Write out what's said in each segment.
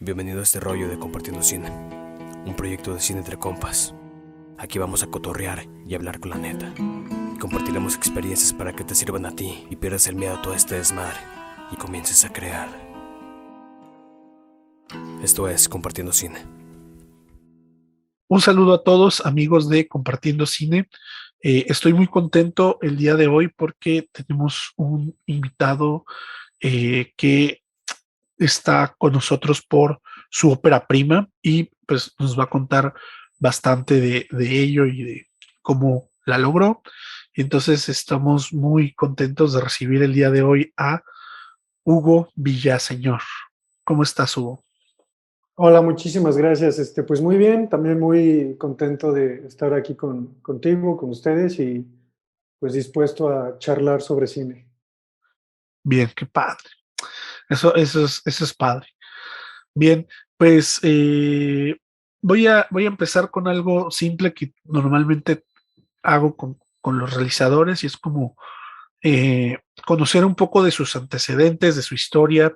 Bienvenido a este rollo de Compartiendo Cine, un proyecto de cine entre compas. Aquí vamos a cotorrear y hablar con la neta. Y compartiremos experiencias para que te sirvan a ti y pierdas el miedo a todo este desmadre y comiences a crear. Esto es Compartiendo Cine. Un saludo a todos amigos de Compartiendo Cine. Estoy muy contento el día de hoy porque tenemos un invitado que está con nosotros por su ópera prima y pues nos va a contar bastante de ello y de cómo la logró. Entonces estamos muy contentos de recibir el día de hoy a Hugo Villaseñor. ¿Cómo estás, Hugo? Hola, muchísimas gracias. Pues muy bien, también muy contento de estar aquí contigo, con ustedes y pues dispuesto a charlar sobre cine. Bien, qué padre. Eso es padre. Bien, pues voy a empezar con algo simple que normalmente hago con los realizadores y es como conocer un poco de sus antecedentes, de su historia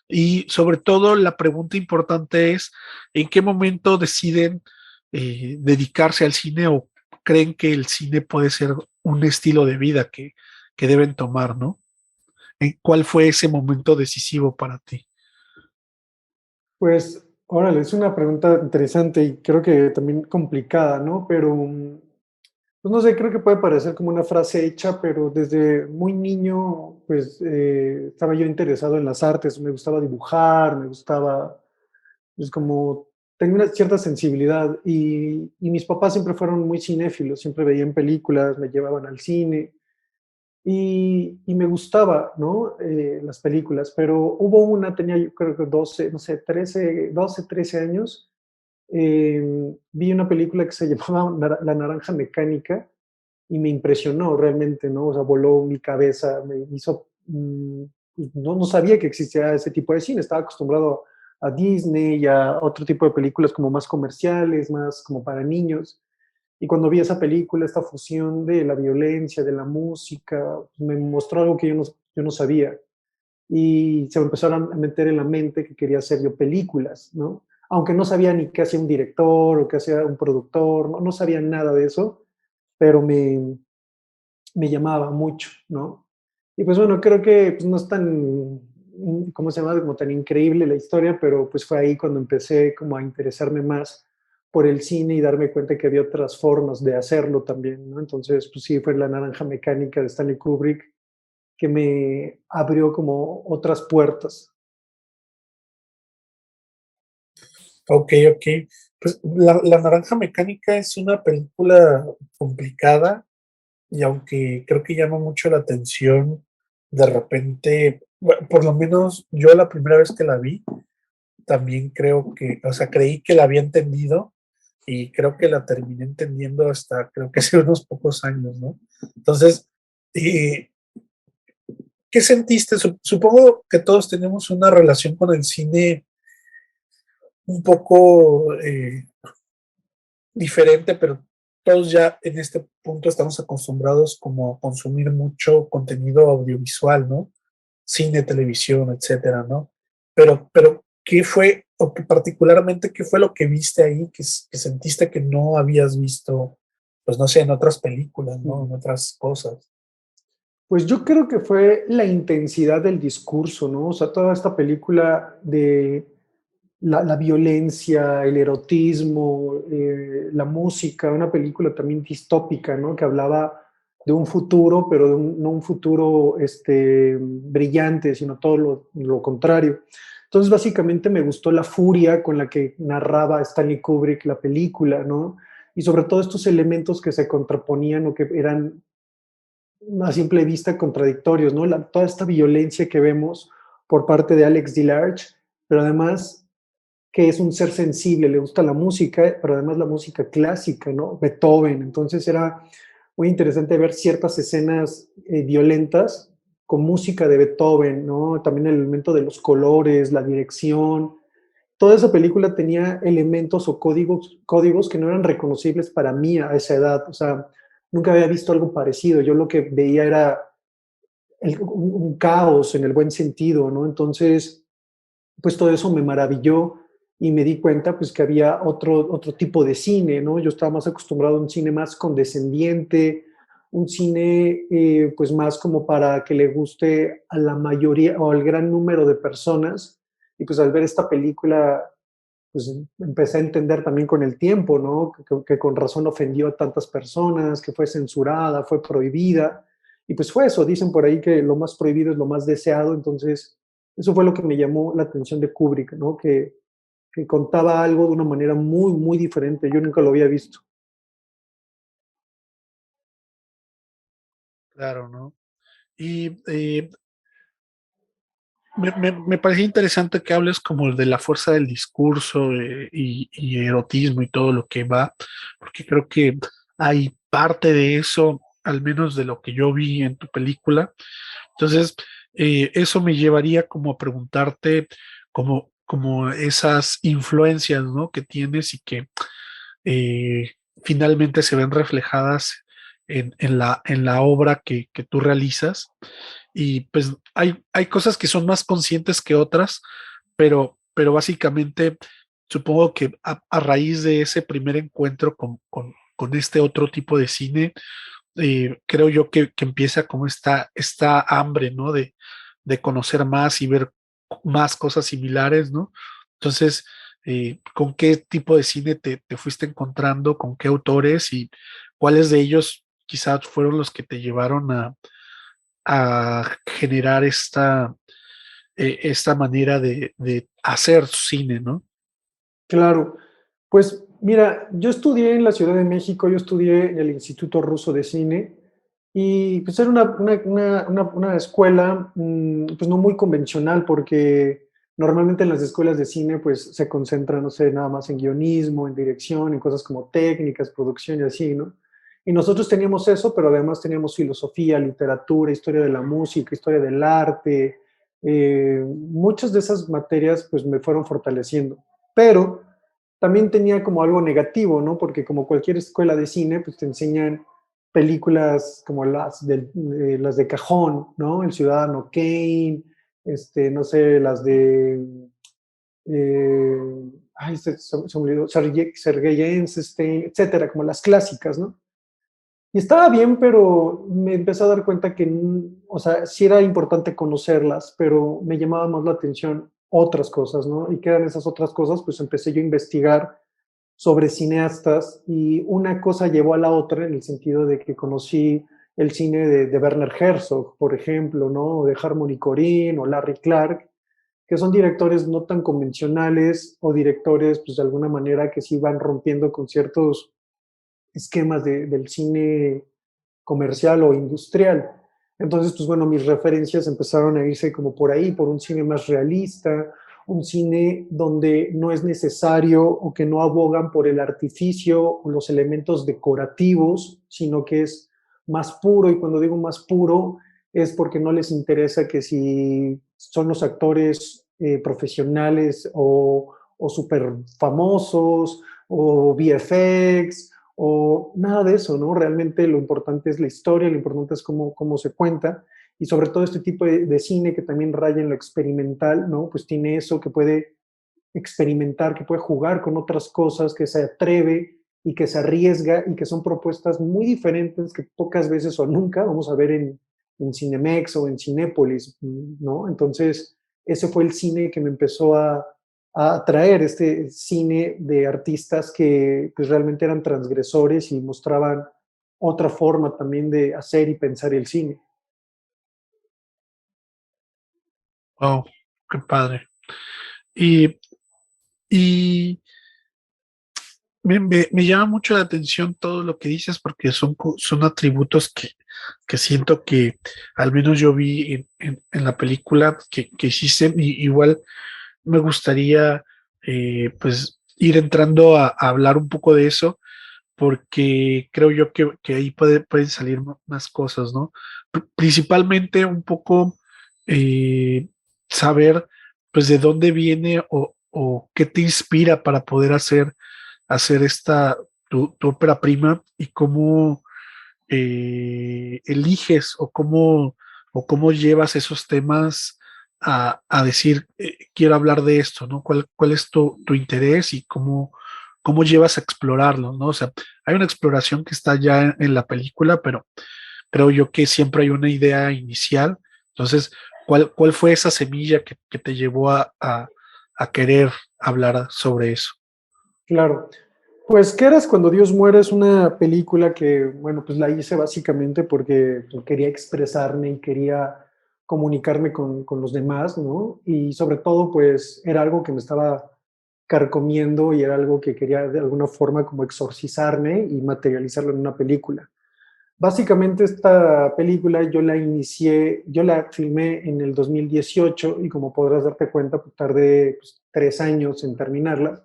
y sobre todo la pregunta importante es ¿en qué momento deciden dedicarse al cine o creen que el cine puede ser un estilo de vida que deben tomar, ¿no? ¿Cuál fue ese momento decisivo para ti? Pues, órale, es una pregunta interesante y creo que también complicada, ¿no? Pero, pues no sé, creo que puede parecer como una frase hecha, pero desde muy niño, pues estaba yo interesado en las artes, me gustaba dibujar, me gustaba es como, tengo una cierta sensibilidad y mis papás siempre fueron muy cinéfilos, siempre veían películas, me llevaban al cine y me gustaba, ¿no? Las películas, pero hubo una, tenía yo creo que 12, no sé, 13, 12, 13 años, vi una película que se llamaba La Naranja Mecánica y me impresionó realmente, ¿no? O sea, voló mi cabeza, me hizo, pues, no sabía que existía ese tipo de cine, estaba acostumbrado a Disney y a otro tipo de películas como más comerciales, más como para niños. Y cuando vi esa película, esta fusión de la violencia, de la música, me mostró algo que yo no sabía. Y se me empezó a meter en la mente que quería hacer yo películas, ¿no? Aunque no sabía ni qué hacía un director o qué hacía un productor, no sabía nada de eso, pero me llamaba mucho, ¿no? Y pues bueno, creo que pues, no es tan, ¿cómo se llama? Como tan increíble la historia, pero pues fue ahí cuando empecé como a interesarme más por el cine y darme cuenta que había otras formas de hacerlo también, ¿no? Entonces, pues sí, fue La Naranja Mecánica de Stanley Kubrick que me abrió como otras puertas. Ok, ok. Pues la Naranja Mecánica es una película complicada y aunque creo que llama mucho la atención, de repente, bueno, por lo menos yo la primera vez que la vi, también creo que, o sea, creí que la había entendido y creo que la terminé entendiendo hasta creo que hace unos pocos años, ¿no? Entonces, eh, ¿qué sentiste? Supongo que todos tenemos una relación con el cine un poco diferente, pero todos ya en este punto estamos acostumbrados como a consumir mucho contenido audiovisual, ¿no? Cine, televisión, etcétera, ¿no? Pero ¿qué fue, o que particularmente, qué fue lo que viste ahí que sentiste que no habías visto, pues no sé, en otras películas, ¿no? En otras cosas. Pues yo creo que fue la intensidad del discurso, ¿no? O sea, toda esta película de la violencia, el erotismo, la música, una película también distópica, ¿no? Que hablaba de un futuro, pero no un futuro brillante, sino todo lo contrario. Entonces, básicamente me gustó la furia con la que narraba Stanley Kubrick la película, ¿no? Y sobre todo estos elementos que se contraponían o que eran a simple vista contradictorios, ¿no? Toda esta violencia que vemos por parte de Alex DeLarge, pero además que es un ser sensible, le gusta la música, pero además la música clásica, ¿no? Beethoven. Entonces era muy interesante ver ciertas escenas violentas con música de Beethoven, ¿no? También el elemento de los colores, la dirección. Toda esa película tenía elementos o códigos que no eran reconocibles para mí a esa edad. O sea, nunca había visto algo parecido. Yo lo que veía era un caos en el buen sentido, ¿no? Entonces, pues todo eso me maravilló y me di cuenta pues que había otro tipo de cine, ¿no? Yo estaba más acostumbrado a un cine más condescendiente, un cine pues más como para que le guste a la mayoría o al gran número de personas. Y pues al ver esta película, pues empecé a entender también con el tiempo, ¿no? Que con razón ofendió a tantas personas, que fue censurada, fue prohibida. Y pues fue eso, dicen por ahí que lo más prohibido es lo más deseado, entonces eso fue lo que me llamó la atención de Kubrick, ¿no? Que contaba algo de una manera muy, muy diferente. Yo nunca lo había visto. Claro, ¿no? Y me parece interesante que hables como de la fuerza del discurso y erotismo y todo lo que va, porque creo que hay parte de eso, al menos de lo que yo vi en tu película. Entonces, eso me llevaría como a preguntarte como esas influencias, ¿no? Que tienes y que eh, finalmente se ven reflejadas en la obra que tú realizas. Y pues hay cosas que son más conscientes que otras, pero básicamente supongo que a raíz de ese primer encuentro con este otro tipo de cine, creo yo que empieza como esta hambre, ¿no? De conocer más y ver más cosas similares, ¿no? Entonces, ¿con qué tipo de cine te fuiste encontrando? ¿Con qué autores? ¿Y cuáles de ellos quizás fueron los que te llevaron a generar esta manera de hacer cine, ¿no? Claro, pues mira, yo estudié en la Ciudad de México, yo estudié en el Instituto Ruso de Cine y pues era una escuela pues no muy convencional porque normalmente en las escuelas de cine pues se concentran, no sé, nada más en guionismo, en dirección, en cosas como técnicas, producción y así, ¿no? Y nosotros teníamos eso, pero además teníamos filosofía, literatura, historia de la música, historia del arte. Muchas de esas materias pues me fueron fortaleciendo, pero también tenía como algo negativo, ¿no? Porque como cualquier escuela de cine, pues te enseñan películas como las de cajón, ¿no? El Ciudadano Kane, no sé, las de, se me olvidó, Sergei Eisenstein, etcétera, como las clásicas, ¿no? Y estaba bien, pero me empecé a dar cuenta que, o sea, sí era importante conocerlas, pero me llamaba más la atención otras cosas, ¿no? ¿Y qué eran esas otras cosas? Pues empecé yo a investigar sobre cineastas y una cosa llevó a la otra en el sentido de que conocí el cine de Werner Herzog, por ejemplo, ¿no? O de Harmony Korine o Larry Clark, que son directores no tan convencionales o directores, pues de alguna manera que sí van rompiendo con ciertos esquemas del cine comercial o industrial. Entonces, pues bueno, mis referencias empezaron a irse como por ahí, por un cine más realista, un cine donde no es necesario o que no abogan por el artificio o los elementos decorativos, sino que es más puro. Y cuando digo más puro, es porque no les interesa que si son los actores profesionales o súper famosos o VFX o nada de eso, ¿no? Realmente lo importante es la historia, lo importante es cómo se cuenta y sobre todo este tipo de cine que también raya en lo experimental, ¿no? Pues tiene eso que puede experimentar, que puede jugar con otras cosas, que se atreve y que se arriesga y que son propuestas muy diferentes que pocas veces o nunca vamos a ver en Cinemex o en Cinépolis, ¿no? Entonces, ese fue el cine que me empezó a traer este cine de artistas que pues, realmente eran transgresores y mostraban otra forma también de hacer y pensar el cine. Wow, qué padre. Y, y me llama mucho la atención todo lo que dices porque son atributos que siento que al menos yo vi en la película que hiciste. Y igual me gustaría pues ir entrando a hablar un poco de eso porque creo yo que ahí pueden salir más cosas, ¿no? Principalmente un poco eh, saber pues de dónde viene o qué te inspira para poder hacer tu ópera prima y cómo eliges o cómo llevas esos temas a decir, quiero hablar de esto, ¿no? ¿Cuál es tu interés y cómo llevas a explorarlo, ¿no? O sea, hay una exploración que está ya en la película, pero creo yo que siempre hay una idea inicial. Entonces, ¿cuál fue esa semilla que te llevó a querer hablar sobre eso? Claro. Pues, ¿qué eras cuando Dios muere? Es una película que, bueno, pues la hice básicamente porque pues, quería expresarme y quería comunicarme con los demás, ¿no? Y sobre todo, pues era algo que me estaba carcomiendo y era algo que quería de alguna forma como exorcizarme y materializarlo en una película. Básicamente esta película yo la filmé en el 2018 y como podrás darte cuenta, pues tardé pues, 3 años en terminarla.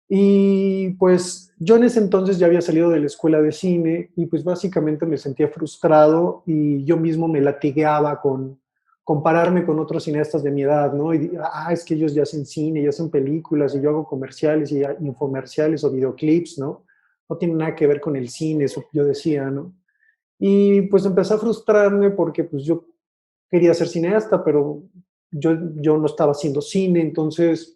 Y pues yo en ese entonces ya había salido de la escuela de cine y pues básicamente me sentía frustrado y yo mismo me latigueaba con compararme con otros cineastas de mi edad, ¿no? Es que ellos ya hacen cine, ya hacen películas y yo hago comerciales y infomerciales o videoclips, ¿no? No tiene nada que ver con el cine, eso yo decía, ¿no? Y pues empecé a frustrarme porque pues yo quería ser cineasta, pero yo no estaba haciendo cine, entonces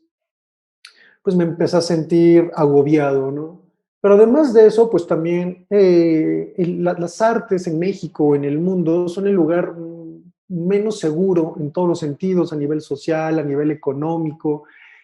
pues me empecé a sentir agobiado, ¿no? Pero además de eso, pues también las artes en México, en el mundo, son el lugar menos seguro en todos los sentidos, a nivel social, a nivel económico.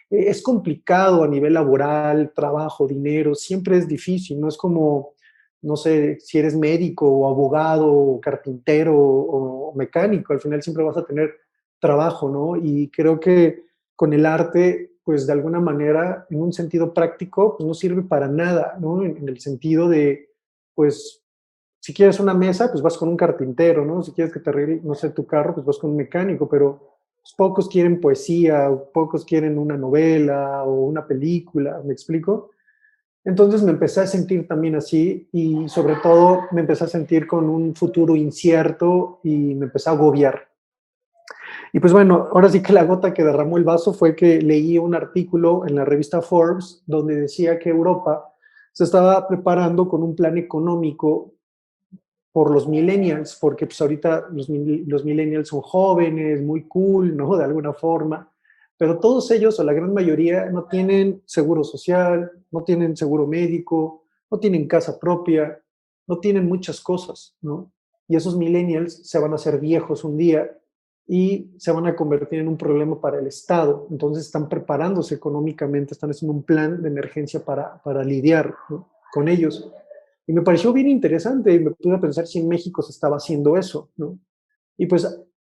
Es complicado a nivel laboral, trabajo, dinero, siempre es difícil, no es como, no sé, si eres médico o abogado o carpintero o mecánico, al final siempre vas a tener trabajo, ¿no? Y creo que con el arte, pues de alguna manera, en un sentido práctico, pues no sirve para nada, ¿no? En el sentido de, pues, si quieres una mesa, pues vas con un carpintero, ¿no? Si quieres que te arregle, no sé, tu carro, pues vas con un mecánico, pero pues, pocos quieren poesía, pocos quieren una novela o una película, ¿me explico? Entonces me empecé a sentir también así y sobre todo me empecé a sentir con un futuro incierto y me empecé a agobiar. Y pues bueno, ahora sí que la gota que derramó el vaso fue que leí un artículo en la revista Forbes donde decía que Europa se estaba preparando con un plan económico por los millennials, porque pues ahorita los millennials son jóvenes, muy cool, ¿no? De alguna forma, pero todos ellos o la gran mayoría no tienen seguro social, no tienen seguro médico, no tienen casa propia, no tienen muchas cosas, ¿no? Y esos millennials se van a hacer viejos un día y se van a convertir en un problema para el Estado. Entonces están preparándose económicamente, están haciendo un plan de emergencia para lidiar, ¿no? Con ellos. Y me pareció bien interesante y me pude a pensar si en México se estaba haciendo eso, ¿no? Y pues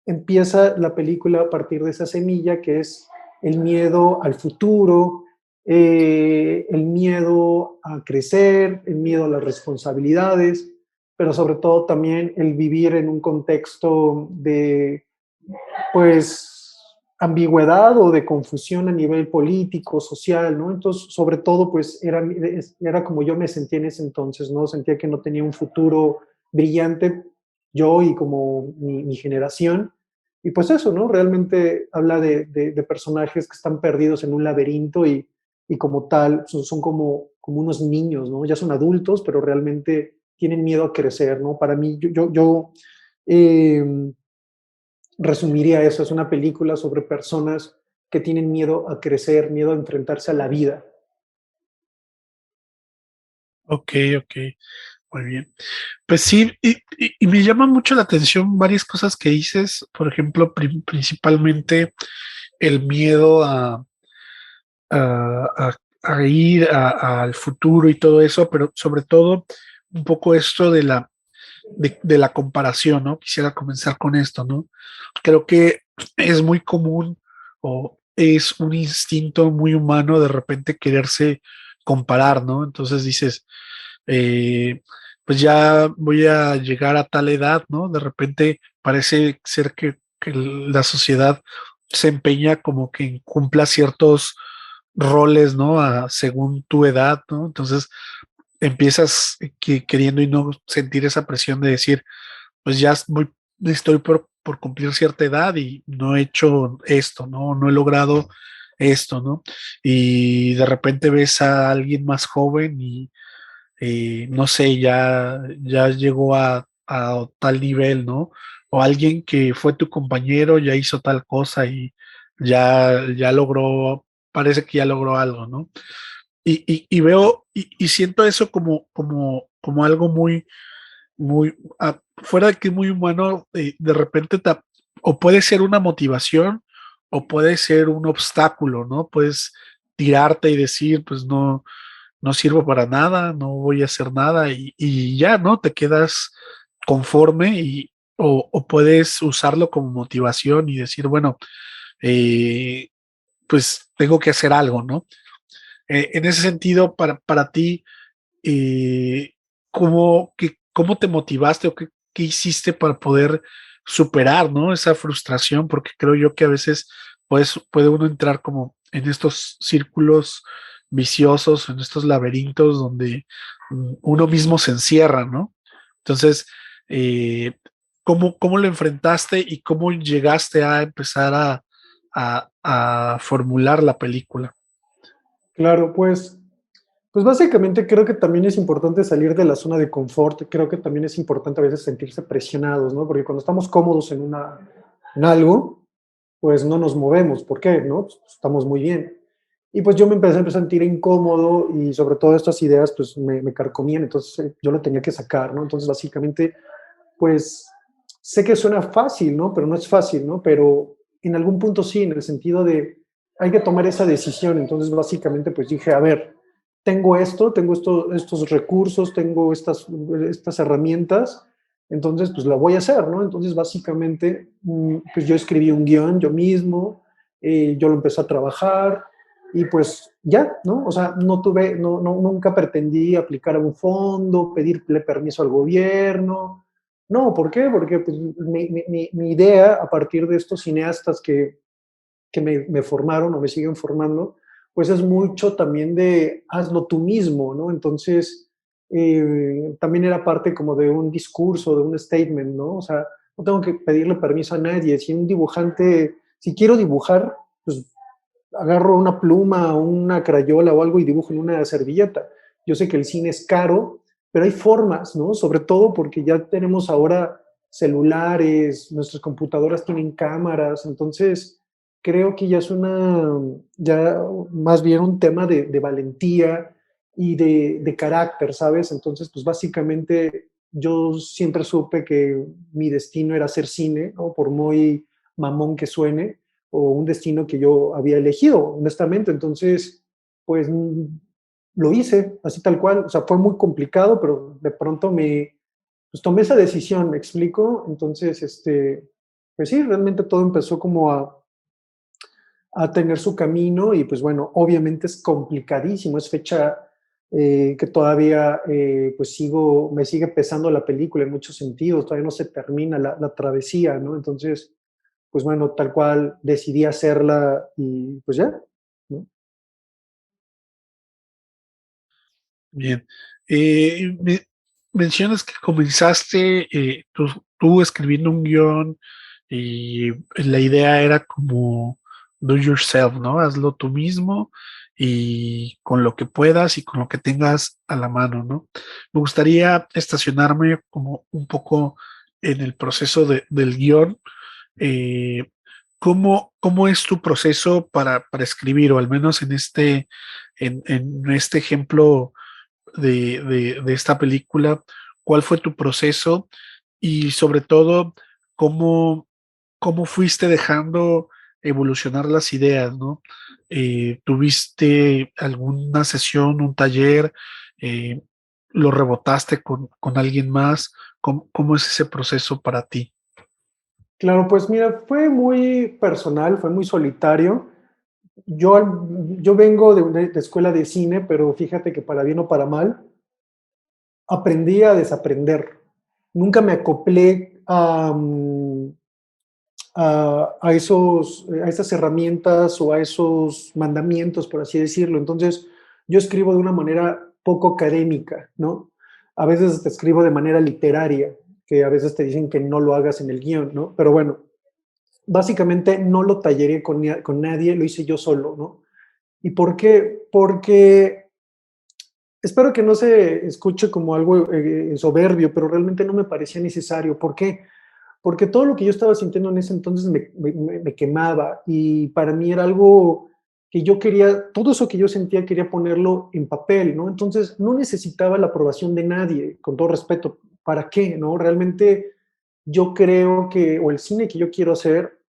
empieza la película a partir de esa semilla que es el miedo al futuro, el miedo a crecer, el miedo a las responsabilidades, pero sobre todo también el vivir en un contexto de pues ambigüedad o de confusión a nivel político, social, ¿no? Entonces, sobre todo, pues era como yo me sentía en ese entonces, ¿no? Sentía que no tenía un futuro brillante, yo y como mi generación. Y pues eso, ¿no? Realmente habla de personajes que están perdidos en un laberinto y como tal son como unos niños, ¿no? Ya son adultos, pero realmente tienen miedo a crecer, ¿no? Para mí, yo eh, resumiría eso, es una película sobre personas que tienen miedo a crecer, miedo a enfrentarse a la vida. Ok, ok, muy bien. Pues sí, y me llama mucho la atención varias cosas que dices, por ejemplo, principalmente el miedo a ir al futuro y todo eso, pero sobre todo un poco esto de la comparación, ¿no? Quisiera comenzar con esto, ¿no? Creo que es muy común o es un instinto muy humano de repente quererse comparar, ¿no? Entonces dices, eh, pues ya voy a llegar a tal edad, ¿no? De repente parece ser que la sociedad se empeña como que cumpla ciertos roles, ¿no? Según tu edad, ¿no? Entonces empiezas queriendo y no sentir esa presión de decir, pues ya estoy por cumplir cierta edad y no he hecho esto, ¿no? No he logrado esto, ¿no? Y de repente ves a alguien más joven y no sé, ya llegó a tal nivel, ¿no? O alguien que fue tu compañero ya hizo tal cosa y ya logró, parece que ya logró algo, ¿no? Y veo y siento eso como algo muy, fuera de que es muy humano, de repente o puede ser una motivación o puede ser un obstáculo, ¿no? Puedes tirarte y decir, pues no sirvo para nada, no voy a hacer nada y ya, ¿no? Te quedas conforme o puedes usarlo como motivación y decir, bueno, eh, pues tengo que hacer algo, ¿no? En ese sentido, para ti, eh, ¿cómo te motivaste o qué hiciste para poder superar, ¿no? Esa frustración? Porque creo yo que a veces puede uno entrar como en estos círculos viciosos, en estos laberintos donde uno mismo se encierra, ¿no? Entonces, eh, ¿cómo lo enfrentaste y cómo llegaste a empezar a formular la película? Claro, pues básicamente creo que también es importante salir de la zona de confort. Creo que también es importante a veces sentirse presionados, ¿no? Porque cuando estamos cómodos en algo, pues no nos movemos. ¿Por qué? ¿No? Pues estamos muy bien. Y pues yo me empecé a sentir incómodo y sobre todo estas ideas pues me carcomían, entonces yo lo tenía que sacar, ¿no? Entonces básicamente pues sé que suena fácil, ¿no? Pero no es fácil, ¿no? Pero en algún punto sí, en el sentido de hay que tomar esa decisión. Entonces básicamente pues dije, a ver, estos recursos, tengo estas herramientas, entonces pues la voy a hacer, ¿no? Entonces básicamente pues yo escribí un guión yo mismo, yo lo empecé a trabajar y pues ya, ¿no? O sea, nunca pretendí aplicar a un fondo, pedirle permiso al gobierno. No, ¿por qué? Porque pues, mi idea a partir de estos cineastas que me formaron o me siguen formando, pues es mucho también de hazlo tú mismo, ¿no? Entonces, también era parte como de un discurso, de un statement, ¿no? O sea, no tengo que pedirle permiso a nadie. Si un dibujante, si quiero dibujar, pues agarro una pluma, una crayola o algo y dibujo en una servilleta. Yo sé que el cine es caro, pero hay formas, ¿no? Sobre todo porque ya tenemos ahora celulares, nuestras computadoras tienen cámaras, entonces creo que ya más bien un tema de valentía y de carácter, ¿sabes? Entonces, pues básicamente yo siempre supe que mi destino era hacer cine, ¿no? Por muy mamón que suene, o un destino que yo había elegido, honestamente. Entonces, pues lo hice así tal cual. O sea, fue muy complicado, pero de pronto pues tomé esa decisión, ¿me explico? Entonces, pues sí, realmente todo empezó como a tener su camino y pues bueno, obviamente es complicadísimo, es fecha que todavía pues me sigue pesando la película en muchos sentidos, todavía no se termina la travesía, ¿no? Entonces, pues bueno, tal cual decidí hacerla y pues ya, ¿no? Bien. Mencionas que comenzaste tú escribiendo un guión y la idea era como do yourself, ¿no? Hazlo tú mismo y con lo que puedas y con lo que tengas a la mano, ¿no? Me gustaría estacionarme como un poco en el proceso del guión. eh, ¿cómo es tu proceso para escribir? O al menos en este ejemplo de esta película, ¿cuál fue tu proceso? Y sobre todo, ¿cómo, cómo fuiste dejando evolucionar las ideas, ¿no? ¿Tuviste alguna sesión, un taller? Eh, ¿Lo rebotaste con alguien más? ¿Cómo es ese proceso para ti? Claro, pues mira, fue muy personal, fue muy solitario. Yo vengo de escuela de cine, pero fíjate que para bien o para mal, aprendí a desaprender. Nunca me acoplé a esas herramientas o a esos mandamientos, por así decirlo. Entonces, yo escribo de una manera poco académica, ¿no? A veces te escribo de manera literaria, que a veces te dicen que no lo hagas en el guión, ¿no? Pero bueno, básicamente no lo talleré con nadie, lo hice yo solo, ¿no? ¿Y por qué? Porque espero que no se escuche como algo soberbio, pero realmente no me parecía necesario. ¿Por qué? Porque todo lo que yo estaba sintiendo en ese entonces me quemaba y para mí era algo que yo quería, todo eso que yo sentía quería ponerlo en papel, ¿no? Entonces no necesitaba la aprobación de nadie, con todo respeto. ¿Para qué, no? Realmente yo creo que, o el cine que yo quiero hacer,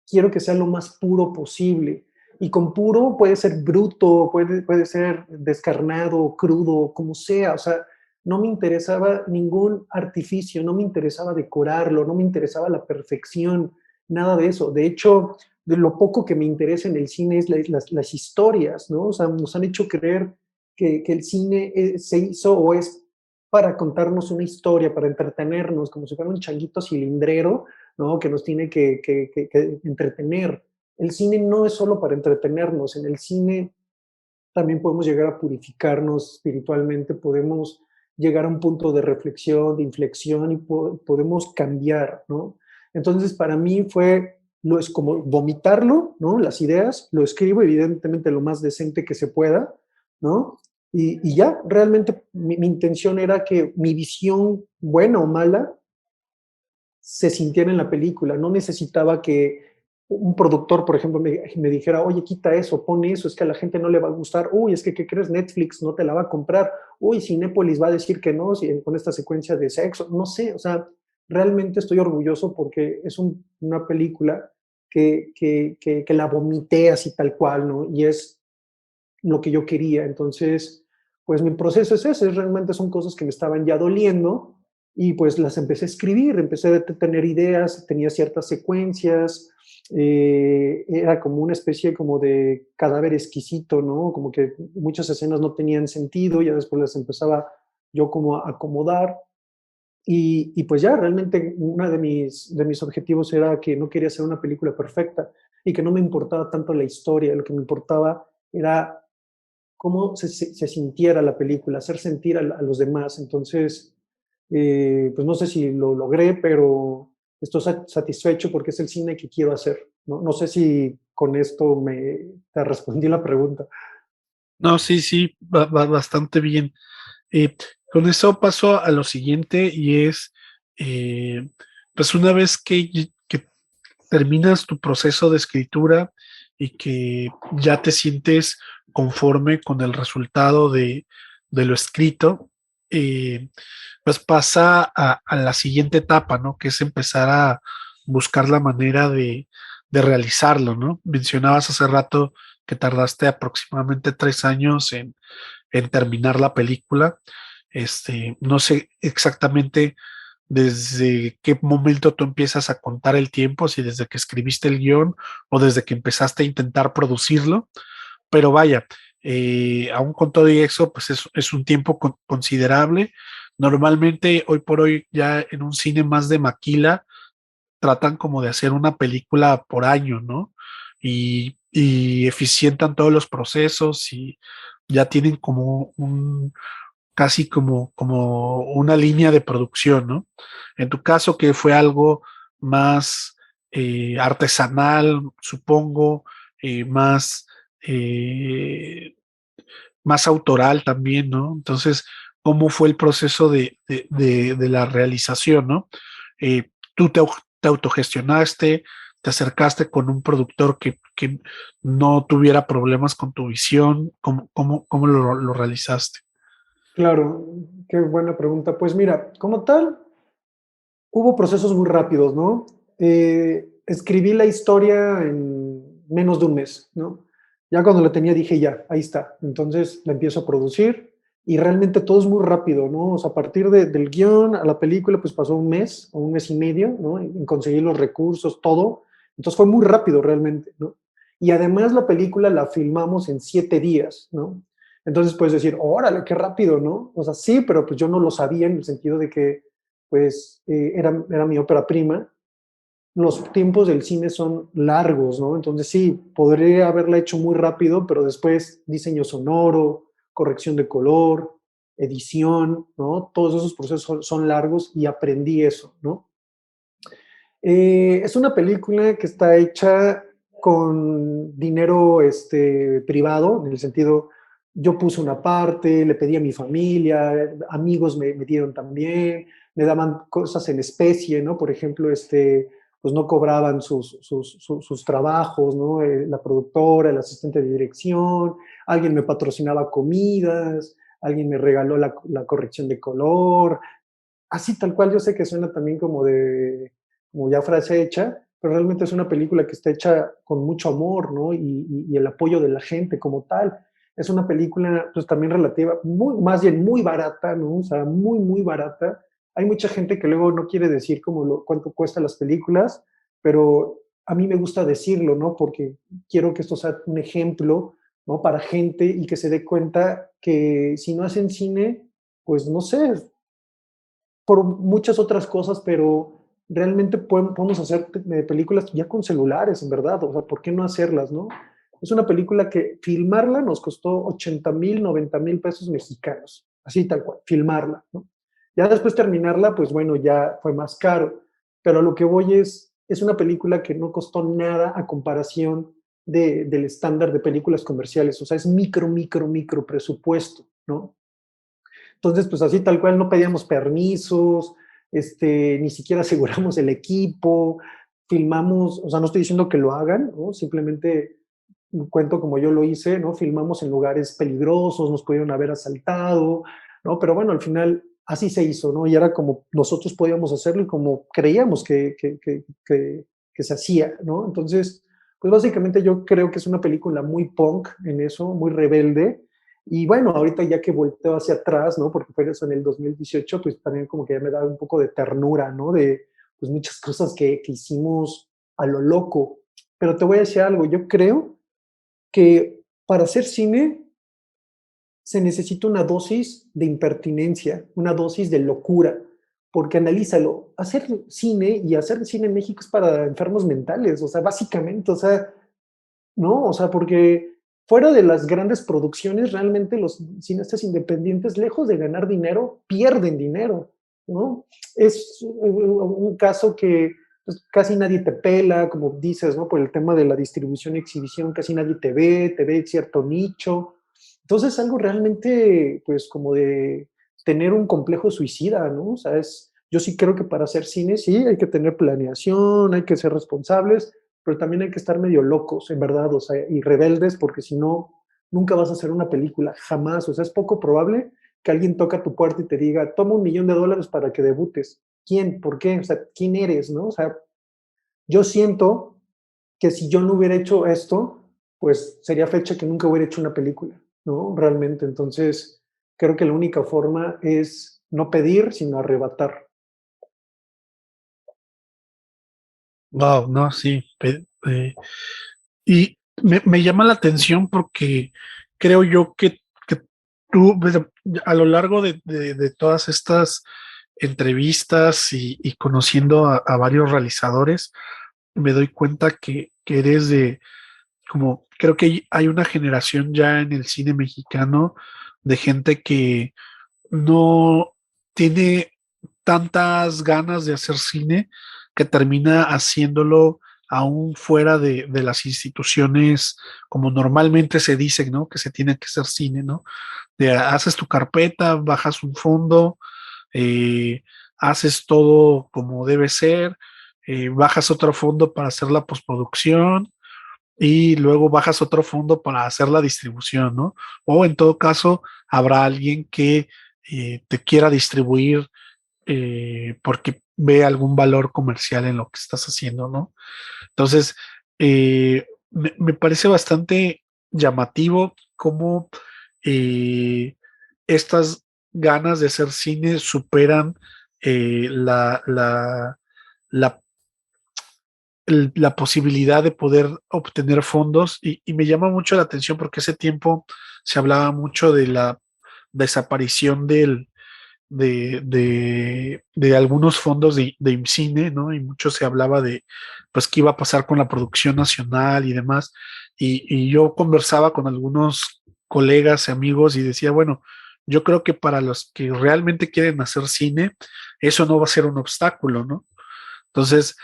quiero que sea lo más puro posible. Y con puro puede ser bruto, puede ser descarnado, crudo, como sea. O sea, no me interesaba ningún artificio, no me interesaba decorarlo, no me interesaba la perfección, nada de eso. De hecho, de lo poco que me interesa en el cine es las historias, ¿no? O sea, nos han hecho creer que el cine se hizo o es para contarnos una historia, para entretenernos, como si fuera un changuito cilindrero, ¿no? Que nos tiene que entretener. El cine no es solo para entretenernos, en el cine también podemos llegar a purificarnos espiritualmente, podemos llegar a un punto de reflexión, de inflexión y podemos cambiar, ¿no? Entonces, para mí fue, no es como vomitarlo, ¿no? Las ideas, lo escribo evidentemente lo más decente que se pueda, ¿no? Y ya, realmente mi intención era que mi visión, buena o mala, se sintiera en la película. No necesitaba que un productor, por ejemplo, me dijera, oye, quita eso, pon eso, es que a la gente no le va a gustar. Uy, es que, ¿qué crees? Netflix no te la va a comprar. Uy, Cinépolis va a decir que no, con esta secuencia de sexo. No sé, o sea, realmente estoy orgulloso porque es una película que la vomité así tal cual, ¿no? Y es lo que yo quería. Entonces, pues mi proceso es ese, realmente son cosas que me estaban ya doliendo y pues las empecé a escribir, empecé a tener ideas, tenía ciertas secuencias, era como una especie como de cadáver exquisito, ¿no? Como que muchas escenas no tenían sentido, ya después las empezaba yo como a acomodar y pues ya realmente uno de mis objetivos era que no quería hacer una película perfecta y que no me importaba tanto la historia, lo que me importaba era cómo se sintiera la película, hacer sentir a los demás. Entonces, pues no sé si lo logré, pero estoy satisfecho porque es el cine que quiero hacer. No, no sé si con esto te respondí la pregunta. No, sí, sí, va bastante bien. Con eso paso a lo siguiente y es, eh, pues una vez que terminas tu proceso de escritura y que ya te sientes conforme con el resultado de lo escrito, eh, pues pasa a la siguiente etapa, ¿no? Que es empezar a buscar la manera de realizarlo, ¿no? Mencionabas hace rato que tardaste aproximadamente 3 años en terminar la película. No sé exactamente desde qué momento tú empiezas a contar el tiempo, si desde que escribiste el guión o desde que empezaste a intentar producirlo, pero vaya, aún con todo y eso, pues es un tiempo considerable. Normalmente, hoy por hoy, ya en un cine más de maquila, tratan como de hacer una película por año, ¿no? Y eficientan todos los procesos y ya tienen como casi como una línea de producción, ¿no? En tu caso, que fue algo más artesanal, supongo, más, eh, más autoral también, ¿no? Entonces, ¿cómo fue el proceso de la realización, ¿no? Tú te autogestionaste, te acercaste con un productor que no tuviera problemas con tu visión, ¿cómo lo realizaste? Claro, qué buena pregunta. Pues mira, como tal, hubo procesos muy rápidos, ¿no? Escribí la historia en menos de un mes, ¿no? Ya cuando la tenía dije, ya, ahí está. Entonces la empiezo a producir y realmente todo es muy rápido, ¿no? O sea, a partir del guión a la película, pues pasó un mes o un mes y medio, ¿no? En conseguir los recursos, todo. Entonces fue muy rápido realmente, ¿no? Y además la película la filmamos en 7 días, ¿no? Entonces puedes decir, órale, qué rápido, ¿no? O sea, sí, pero pues yo no lo sabía en el sentido de que pues era mi ópera prima. Los tiempos del cine son largos, ¿no? Entonces sí, podría haberla hecho muy rápido, pero después diseño sonoro, corrección de color, edición, ¿no? Todos esos procesos son largos y aprendí eso, ¿no? Es una película que está hecha con dinero privado, en el sentido, yo puse una parte, le pedí a mi familia, amigos me dieron también, me daban cosas en especie, ¿no? Por ejemplo, pues no cobraban sus trabajos, ¿no? La productora, el asistente de dirección, alguien me patrocinaba comidas, alguien me regaló la corrección de color, así tal cual. Yo sé que suena también como ya frase hecha, pero realmente es una película que está hecha con mucho amor, ¿no? Y el apoyo de la gente como tal. Es una película, pues también relativa, más bien muy barata, ¿no? O sea, muy, muy barata. Hay mucha gente que luego no quiere decir cuánto cuestan las películas, pero a mí me gusta decirlo, ¿no? Porque quiero que esto sea un ejemplo, ¿no? Para gente y que se dé cuenta que si no hacen cine, pues no sé, por muchas otras cosas, pero realmente podemos hacer películas ya con celulares, en verdad. O sea, ¿por qué no hacerlas, no? Es una película que filmarla nos costó 80,000, 90,000 pesos mexicanos, así tal cual, filmarla, ¿no? Ya después terminarla, pues bueno, ya fue más caro, pero a lo que voy es una película que no costó nada a comparación del estándar de películas comerciales. O sea, es micro presupuesto, ¿no? Entonces, pues así tal cual no pedíamos permisos, ni siquiera aseguramos el equipo, filmamos, o sea, no estoy diciendo que lo hagan, ¿no? Simplemente cuento como yo lo hice, ¿no? Filmamos en lugares peligrosos, nos pudieron haber asaltado, ¿no? Pero bueno, al final así se hizo, ¿no? Y era como nosotros podíamos hacerlo y como creíamos que se hacía, ¿no? Entonces, pues básicamente yo creo que es una película muy punk en eso, muy rebelde. Y bueno, ahorita ya que volteo hacia atrás, ¿no? Porque fue eso en el 2018, pues también como que ya me da un poco de ternura, ¿no? De pues muchas cosas que hicimos a lo loco. Pero te voy a decir algo, yo creo que para hacer cine se necesita una dosis de impertinencia, una dosis de locura, porque analízalo, hacer cine y hacer cine en México es para enfermos mentales, o sea, básicamente, o sea, ¿no? O sea, porque fuera de las grandes producciones, realmente los cineastas independientes, lejos de ganar dinero, pierden dinero, ¿no? Es un caso que pues, casi nadie te pela, como dices, ¿no? Por el tema de la distribución y exhibición, casi nadie te ve cierto nicho. Entonces, es algo realmente, pues, como de tener un complejo suicida, ¿no? O sea, yo sí creo que para hacer cine, sí, hay que tener planeación, hay que ser responsables, pero también hay que estar medio locos, en verdad, o sea, y rebeldes, porque si no, nunca vas a hacer una película, jamás. O sea, es poco probable que alguien toque a tu puerta y te diga, toma $1,000,000 para que debutes. ¿Quién? ¿Por qué? O sea, ¿quién eres? ¿No? O sea, yo siento que si yo no hubiera hecho esto, pues sería fecha que nunca hubiera hecho una película, ¿no? Realmente. Entonces, creo que la única forma es no pedir, sino arrebatar. Wow, no, sí. Y me llama la atención porque creo yo que tú, pues, a lo largo de todas estas entrevistas y conociendo a varios realizadores, me doy cuenta que eres como, creo que hay una generación ya en el cine mexicano de gente que no tiene tantas ganas de hacer cine que termina haciéndolo aún fuera de las instituciones como normalmente se dice, ¿no? Que se tiene que hacer cine, ¿no? Haces tu carpeta, bajas un fondo, eh, haces todo como debe ser, bajas otro fondo para hacer la postproducción y luego bajas otro fondo para hacer la distribución, ¿no? O en todo caso, habrá alguien que te quiera distribuir porque ve algún valor comercial en lo que estás haciendo, ¿no? Entonces, me parece bastante llamativo cómo estas ganas de hacer cine superan la la posibilidad de poder obtener fondos y me llama mucho la atención porque ese tiempo se hablaba mucho de la desaparición de algunos fondos de IMCINE, ¿no? Y mucho se hablaba de, pues, qué iba a pasar con la producción nacional y demás. Y yo conversaba con algunos colegas, amigos y decía, bueno, yo creo que para los que realmente quieren hacer cine, eso no va a ser un obstáculo, ¿no? Entonces,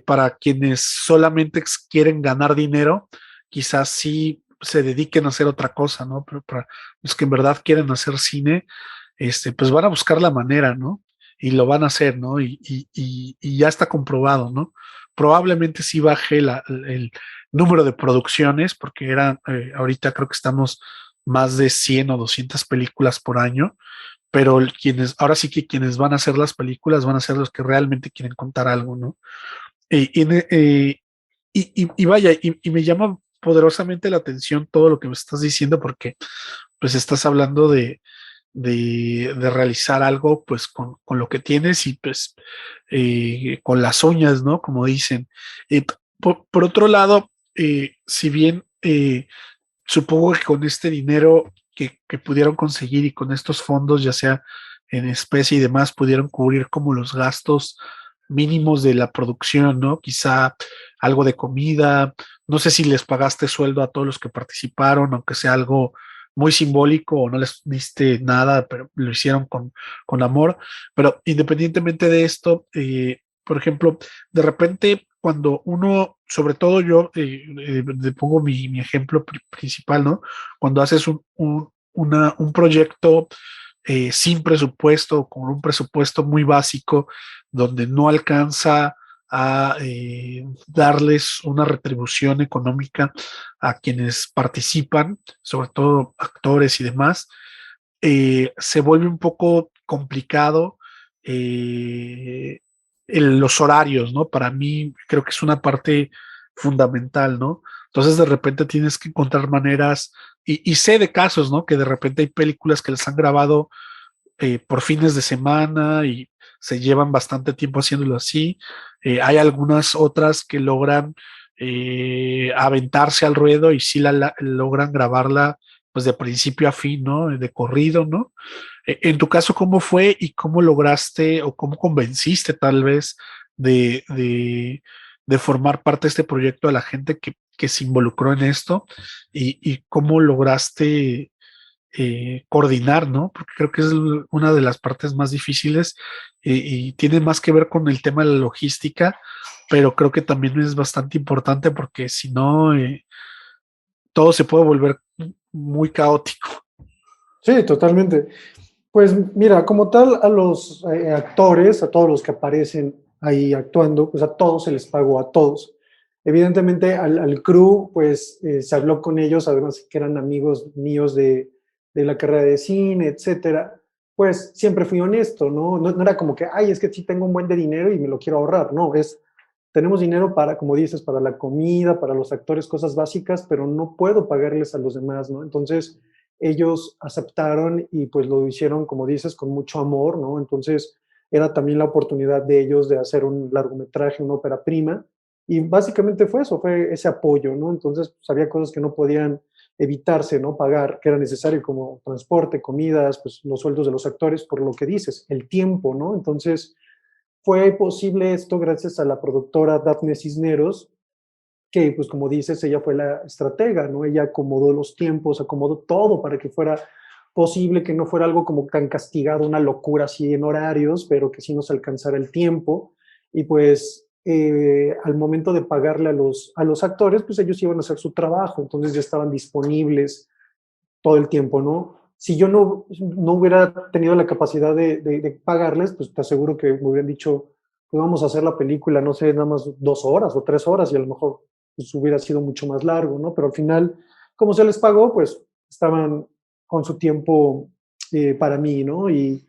para quienes solamente quieren ganar dinero, quizás sí se dediquen a hacer otra cosa, ¿no? Pero para los que en verdad quieren hacer cine, pues van a buscar la manera, ¿no? Y lo van a hacer, ¿no? Y ya está comprobado, ¿no? Probablemente sí baje el número de producciones, porque ahorita creo que estamos más de 100 o 200 películas por año, pero ahora sí que quienes van a hacer las películas van a ser los que realmente quieren contar algo, ¿no? Y vaya, y me llama poderosamente la atención todo lo que me estás diciendo, porque pues estás hablando de realizar algo pues con lo que tienes y pues con las uñas, ¿no? Como dicen. Por otro lado, si bien supongo que con este dinero que pudieron conseguir y con estos fondos, ya sea en especie y demás, pudieron cubrir como los gastos mínimos de la producción, ¿no? Quizá algo de comida, no sé si les pagaste sueldo a todos los que participaron, aunque sea algo muy simbólico o no les diste nada, pero lo hicieron con amor. Pero independientemente de esto, por ejemplo, de repente cuando uno, sobre todo yo, pongo mi ejemplo principal, ¿no? Cuando haces un proyecto sin presupuesto, con un presupuesto muy básico, donde no alcanza a darles una retribución económica a quienes participan, sobre todo actores y demás, se vuelve un poco complicado los horarios, ¿no? Para mí creo que es una parte fundamental, ¿no? Entonces de repente tienes que encontrar maneras, y sé de casos, ¿no? Que de repente hay películas que les han grabado por fines de semana y se llevan bastante tiempo haciéndolo así. Hay algunas otras que logran aventarse al ruedo y sí logran grabarla pues de principio a fin, ¿no? De corrido, ¿no? En tu caso, ¿cómo fue y cómo lograste o cómo convenciste tal vez de formar parte de este proyecto a la gente que se involucró en esto y cómo lograste coordinar, ¿no? Porque creo que es una de las partes más difíciles y tiene más que ver con el tema de la logística, pero creo que también es bastante importante porque si no, todo se puede volver muy caótico. Sí, totalmente. Pues mira, como tal, a los actores, a todos los que aparecen ahí actuando, pues a todos se les pagó, a todos. Evidentemente al crew, pues se habló con ellos, además que eran amigos míos de la carrera de cine, etcétera. Pues siempre fui honesto, ¿no? No era como que, ay, es que sí tengo un buen de dinero y me lo quiero ahorrar, no, tenemos dinero para, como dices, para la comida, para los actores, cosas básicas, pero no puedo pagarles a los demás, ¿no? Entonces, ellos aceptaron y pues lo hicieron, como dices, con mucho amor, ¿no? Entonces era también la oportunidad de ellos de hacer un largometraje, una ópera prima, y básicamente fue eso, fue ese apoyo, ¿no? Entonces pues, había cosas que no podían evitarse, ¿no? Pagar, que era necesario como transporte, comidas, pues los sueldos de los actores, por lo que dices, el tiempo, ¿no? Entonces fue posible esto gracias a la productora Daphne Cisneros, que pues como dices, ella fue la estratega, ¿no? Ella acomodó los tiempos, acomodó todo para que fuera posible, que no fuera algo como tan castigado, una locura así en horarios, pero que sí nos alcanzara el tiempo. Y pues al momento de pagarle a los actores, pues ellos iban a hacer su trabajo, entonces ya estaban disponibles todo el tiempo, ¿no? Si yo no hubiera tenido la capacidad de pagarles, pues te aseguro que me hubieran dicho, pues vamos a hacer la película, no sé, nada más 2 horas o 3 horas y a lo mejor pues, hubiera sido mucho más largo, ¿no? Pero al final, como se les pagó, pues estaban con su tiempo para mí, ¿no? Y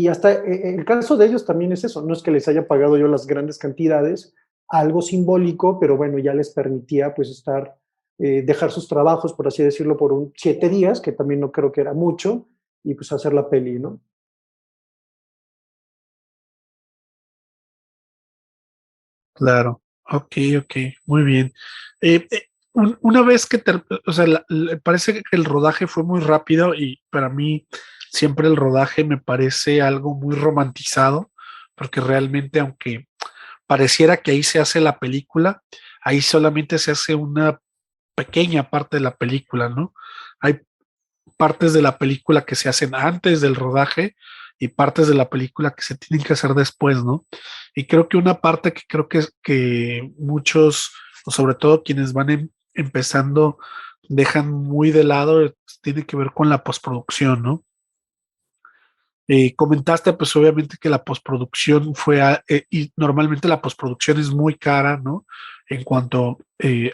hasta el caso de ellos también es eso, no es que les haya pagado yo las grandes cantidades, algo simbólico, pero bueno, ya les permitía pues estar dejar sus trabajos, por así decirlo, por 7 días, que también no creo que era mucho, y pues hacer la peli, ¿no? Claro, ok, ok, muy bien. Una vez que, o sea, parece que el rodaje fue muy rápido y para mí siempre el rodaje me parece algo muy romantizado, porque realmente aunque pareciera que ahí se hace la película, ahí solamente se hace una pequeña parte de la película, ¿no? Hay partes de la película que se hacen antes del rodaje y partes de la película que se tienen que hacer después, ¿no? Y creo que una parte que creo que muchos, o sobre todo quienes van empezando dejan muy de lado, tiene que ver con la postproducción, ¿no? Comentaste, pues obviamente que la postproducción y normalmente la postproducción es muy cara, ¿no? En cuanto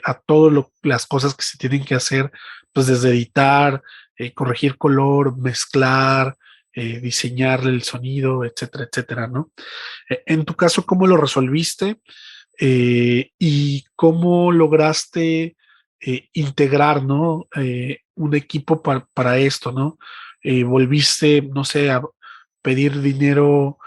a todas las cosas que se tienen que hacer, pues desde editar, corregir color, mezclar, diseñar el sonido, etcétera, etcétera, ¿no? En tu caso, ¿cómo lo resolviste? ¿Y cómo lograste integrar, ¿no? Un equipo para esto, ¿no? ¿Volviste, no sé, a pedir dinero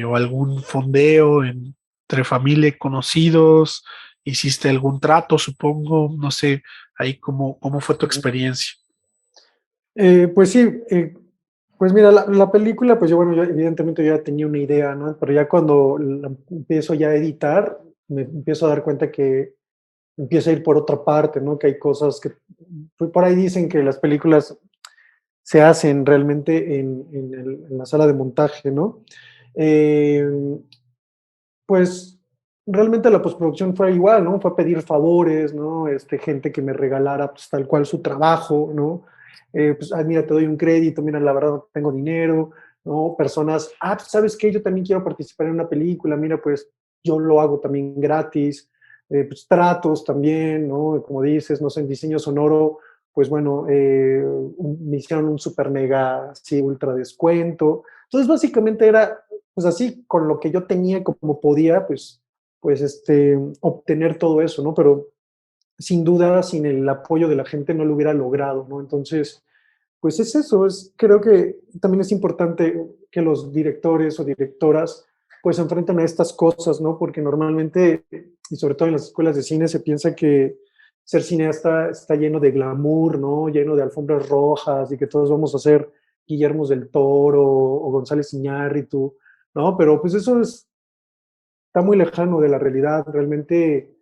o algún fondeo entre familia y conocidos? ¿Hiciste algún trato, supongo? No sé, ahí cómo fue tu experiencia. Pues sí, pues mira, la película, pues yo, bueno, yo evidentemente ya tenía una idea, ¿no? Pero ya cuando la empiezo ya a editar, me empiezo a dar cuenta que empieza a ir por otra parte, ¿no? Que hay cosas que, pues por ahí dicen que las películas se hacen realmente en la sala de montaje, ¿no? Eh, pues realmente la postproducción fue igual, ¿no? Fue pedir favores, ¿no? Gente que me regalara pues, tal cual su trabajo, ¿no? Pues, mira, te doy un crédito, mira, la verdad no tengo dinero, ¿no? Personas, pues, ¿sabes qué? Yo también quiero participar en una película, mira, pues yo lo hago también gratis, pues tratos también, ¿no? Como dices, no sé, en diseño sonoro, pues bueno, me hicieron un super mega, sí, ultra descuento. Entonces, básicamente era pues así, con lo que yo tenía como podía, obtener todo eso, ¿no? Pero sin duda, sin el apoyo de la gente no lo hubiera logrado, ¿no? Entonces, pues es eso, creo que también es importante que los directores o directoras pues se enfrenten a estas cosas, ¿no? Porque normalmente, y sobre todo en las escuelas de cine, se piensa que ser cineasta está lleno de glamour, ¿no? Lleno de alfombras rojas y que todos vamos a ser Guillermos del Toro o González Iñárritu, ¿no? Pero pues eso está muy lejano de la realidad, realmente,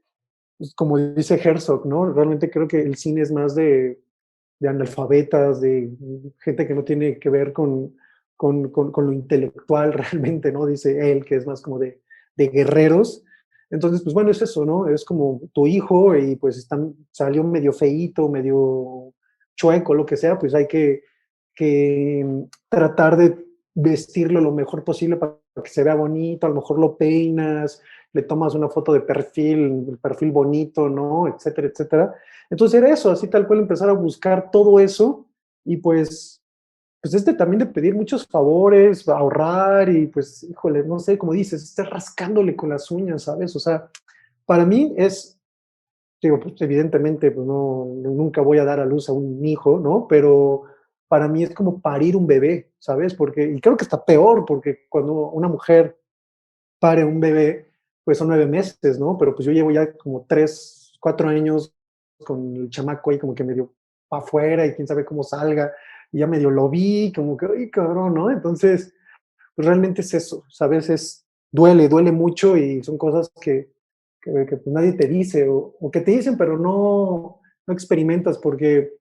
pues, como dice Herzog, ¿no? Realmente creo que el cine es más de analfabetas, de gente que no tiene que ver con lo intelectual realmente, ¿no? Dice él, que es más como de guerreros. Entonces, pues bueno, es eso, ¿no? Es como tu hijo y pues salió medio feíto, medio chueco, lo que sea, pues hay que tratar de vestirlo lo mejor posible para que se vea bonito, a lo mejor lo peinas, le tomas una foto de perfil, el perfil bonito, ¿no? Etcétera, etcétera. Entonces era eso, así tal cual empezar a buscar todo eso y pues también de pedir muchos favores, ahorrar y pues, híjole, no sé, como dices, estar rascándole con las uñas, ¿sabes? O sea, para mí digo, pues evidentemente, pues nunca voy a dar a luz a un hijo, ¿no? Pero para mí es como parir un bebé, ¿sabes? Y creo que está peor, porque cuando una mujer pare un bebé, pues son 9 meses, ¿no? Pero pues yo llevo ya como 3, 4 años con el chamaco ahí como que medio para afuera y quién sabe cómo salga, y ya medio lo vi, como que, ay, cabrón, ¿no? Entonces, pues realmente es eso, ¿sabes? Duele mucho y son cosas que pues nadie te dice o que te dicen, pero no experimentas porque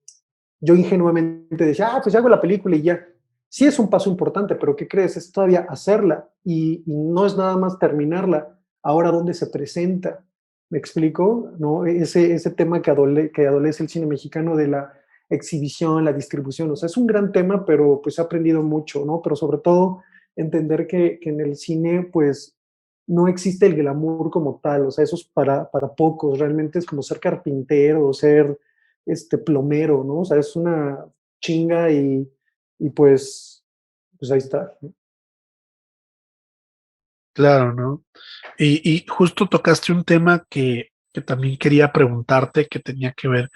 yo ingenuamente decía, pues hago la película y ya. Sí es un paso importante, pero ¿qué crees? Es todavía hacerla y no es nada más terminarla. Ahora, ¿dónde se presenta? ¿Me explico? ¿No? Ese tema que adolece el cine mexicano de la exhibición, la distribución, o sea, es un gran tema, pero pues he aprendido mucho, ¿no? Pero sobre todo entender que en el cine, pues, no existe el glamour como tal, o sea, eso es para pocos, realmente es como ser carpintero, ser plomero, ¿no? O sea, es una chinga y pues ahí está, ¿no? Claro, ¿no? Y justo tocaste un tema que también quería preguntarte, que tenía que ver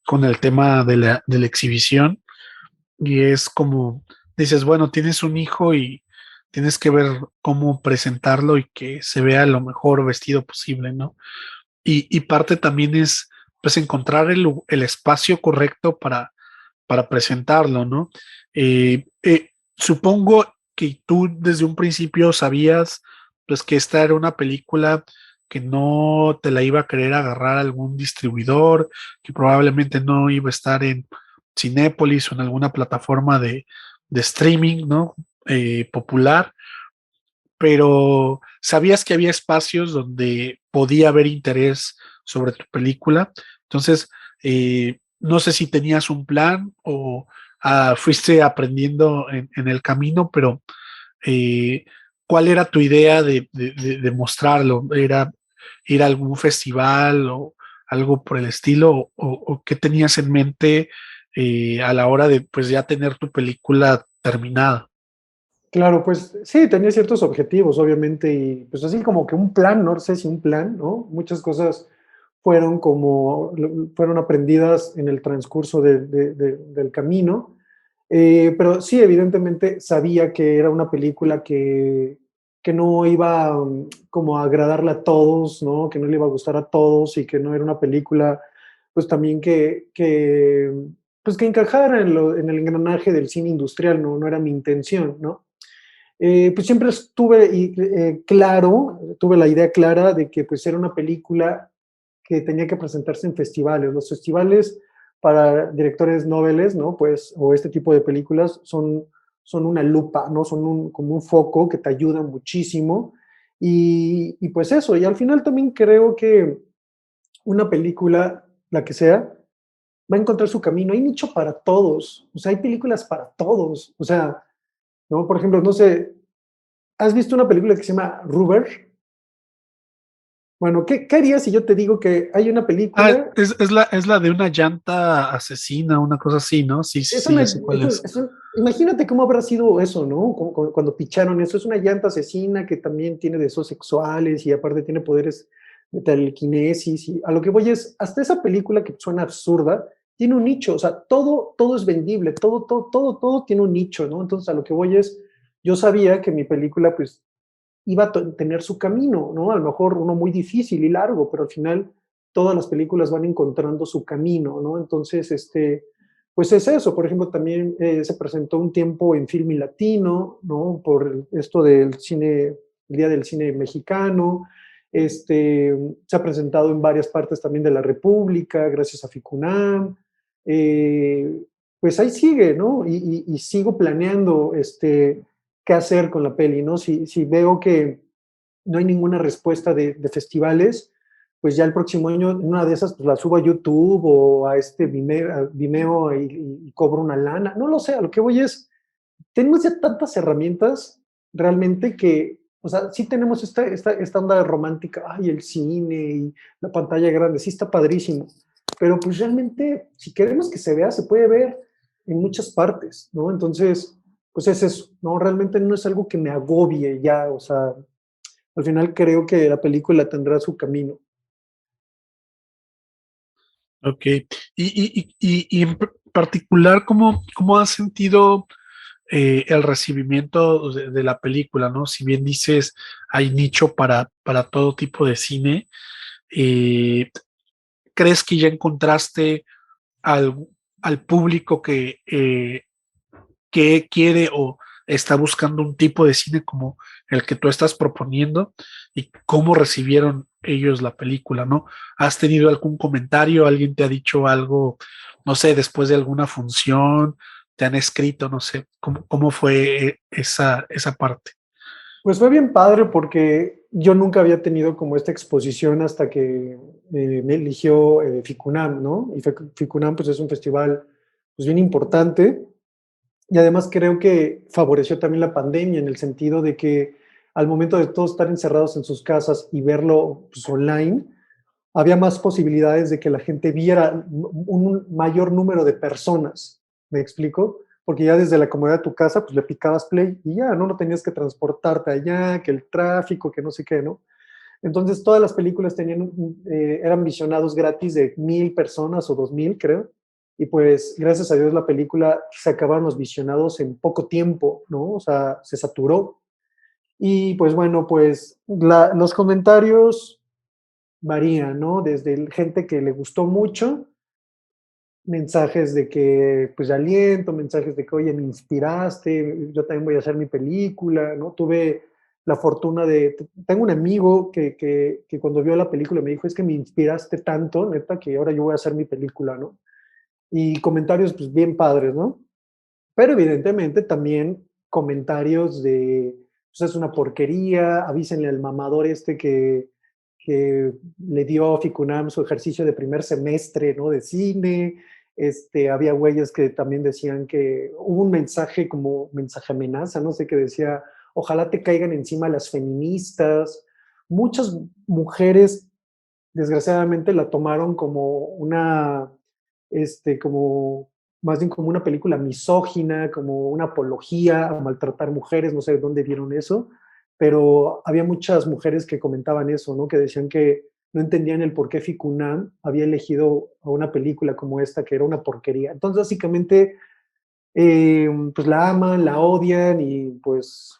con el tema de la exhibición, y es como, dices, bueno, tienes un hijo y tienes que ver cómo presentarlo y que se vea lo mejor vestido posible, ¿no? Y parte también es, pues, encontrar el espacio correcto para presentarlo, ¿no? Supongo que tú desde un principio sabías, pues, que esta era una película que no te la iba a querer agarrar algún distribuidor, que probablemente no iba a estar en Cinépolis o en alguna plataforma de streaming, ¿no? Popular, pero sabías que había espacios donde podía haber interés sobre tu película. Entonces, no sé si tenías un plan o fuiste aprendiendo en el camino, pero eh, ¿cuál era tu idea de mostrarlo? ¿Era ir a algún festival o algo por el estilo? ¿O qué tenías en mente a la hora de pues ya tener tu película terminada? Claro, pues sí, tenía ciertos objetivos, obviamente, y pues así como que un plan, no sé si un plan, ¿no? Muchas cosas fueron aprendidas en el transcurso del camino, pero sí, evidentemente sabía que era una película que no iba como a agradarle a todos, ¿no? Que no le iba a gustar a todos y que no era una película, pues también pues que encajara en el engranaje del cine industrial, ¿no? No era mi intención, ¿no? Pues siempre tuve la idea clara de que pues era una película que tenía que presentarse en festivales. Los festivales para directores noveles, ¿no? Pues, o este tipo de películas son una lupa, ¿no? Como un foco que te ayuda muchísimo. Y pues eso, y al final también creo que una película, la que sea, va a encontrar su camino. Hay nicho para todos, o sea, hay películas para todos, o sea, ¿no? Por ejemplo, no sé, ¿has visto una película que se llama Rubber? Bueno, ¿qué harías si yo te digo que hay una película? Es la de una llanta asesina, una cosa así, ¿no? Sí, sí, Es sí, una, ya sé cuál es. imagínate cómo habrá sido eso, ¿no? Cuando picharon eso. Es una llanta asesina que también tiene deseos sexuales y aparte tiene poderes de telequinesis. Y a lo que voy es, hasta esa película que suena absurda, tiene un nicho. O sea, todo es vendible, todo tiene un nicho, ¿no? Entonces, a lo que voy es, yo sabía que mi película, pues, iba a tener su camino, ¿no? A lo mejor uno muy difícil y largo, pero al final todas las películas van encontrando su camino, ¿no? Entonces, pues es eso. Por ejemplo, también se presentó un tiempo en Filmin Latino, ¿no? Esto del cine, el Día del Cine Mexicano. Se ha presentado en varias partes también de la República, gracias a FICUNAM. Eh, pues ahí sigue, ¿no? Y sigo planeando qué hacer con la peli, ¿no? Si veo que no hay ninguna respuesta de festivales, pues ya el próximo año, en una de esas, pues la subo a YouTube o a Vimeo y cobro una lana. No lo sé, a lo que voy es, tenemos ya tantas herramientas realmente que, o sea, sí tenemos esta onda romántica, ay, el cine y la pantalla grande, sí está padrísimo, pero pues realmente, si queremos que se vea, se puede ver en muchas partes, ¿no? Entonces, pues es eso, ¿no? Realmente no es algo que me agobie ya, o sea, al final creo que la película tendrá su camino. Ok. Y en particular, ¿cómo has sentido el recibimiento de la película, ¿no? Si bien dices, hay nicho para todo tipo de cine, eh, ¿crees que ya encontraste al, al público que quiere o está buscando un tipo de cine como el que tú estás proponiendo y cómo recibieron ellos la película, ¿no? ¿Has tenido algún comentario? ¿Alguien te ha dicho algo, no sé, después de alguna función? ¿Te han escrito? No sé, ¿cómo fue esa parte? Pues fue bien padre porque yo nunca había tenido como esta exposición hasta que me eligió FICUNAM, ¿no? Y FICUNAM pues es un festival pues bien importante y además creo que favoreció también la pandemia en el sentido de que al momento de todos estar encerrados en sus casas y verlo pues, online, había más posibilidades de que la gente viera un mayor número de personas. ¿Me explico? Porque ya desde la comodidad de tu casa, pues le picabas play y ya, ¿no? No tenías que transportarte allá, que el tráfico, que no sé qué, ¿no? Entonces todas las películas eran visionados gratis de 1,000 personas o 2,000, creo. Y pues gracias a Dios la película se acabaron los visionados en poco tiempo, ¿no? O sea, se saturó. Y pues bueno, pues los comentarios varía, ¿no? Desde gente que le gustó mucho, mensajes de que, pues, de aliento, mensajes de que, oye, me inspiraste, yo también voy a hacer mi película, ¿no? Tuve la fortuna tengo un amigo que cuando vio la película me dijo, es que me inspiraste tanto, neta, que ahora yo voy a hacer mi película, ¿no? Y comentarios, pues, bien padres, ¿no? Pero evidentemente también comentarios pues es una porquería, avísenle al mamador que le dio a Ficunam su ejercicio de primer semestre, ¿no? De cine, Había güeyes que también decían que hubo un mensaje como mensaje amenaza, no sé, que decía, ojalá te caigan encima las feministas. Muchas mujeres, desgraciadamente, la tomaron como como, más bien como una película misógina, como una apología a maltratar mujeres, no sé de dónde vieron eso, pero había muchas mujeres que comentaban eso, ¿no? Que decían que no entendían el por qué Ficunam había elegido a una película como esta, que era una porquería. Entonces, básicamente, pues la aman, la odian y pues,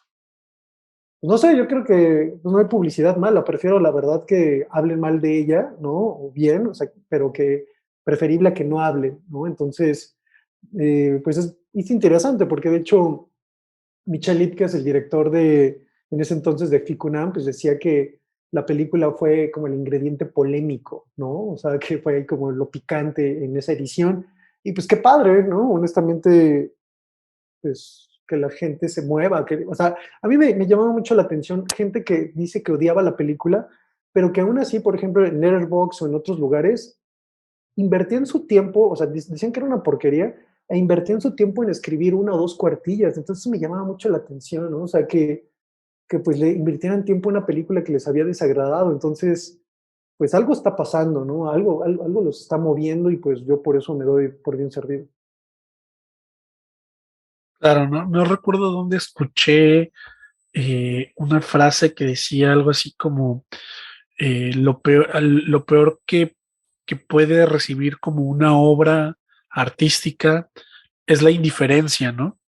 no sé, yo creo que pues, no hay publicidad mala, prefiero la verdad que hablen mal de ella, ¿no? O bien, o sea, pero que preferible a que no hablen, ¿no? Entonces, pues es interesante porque de hecho Michel Lipkes, el director en ese entonces de Ficunam, pues decía que la película fue como el ingrediente polémico, ¿no? O sea, que fue como lo picante en esa edición. Y pues qué padre, ¿no? Honestamente, pues que la gente se mueva. O sea, a mí me llamaba mucho la atención gente que dice que odiaba la película, pero que aún así, por ejemplo, en Letterboxd o en otros lugares, invertían su tiempo, o sea, decían que era una porquería, e invertían su tiempo en escribir una o dos cuartillas. Entonces me llamaba mucho la atención, ¿no? O sea, que pues le invirtieran tiempo en una película que les había desagradado. Entonces, pues algo está pasando, ¿no? Algo los está moviendo y pues yo por eso me doy por bien servido. Claro, no recuerdo dónde escuché una frase que decía algo así como lo peor que puede recibir como una obra artística es la indiferencia, ¿no?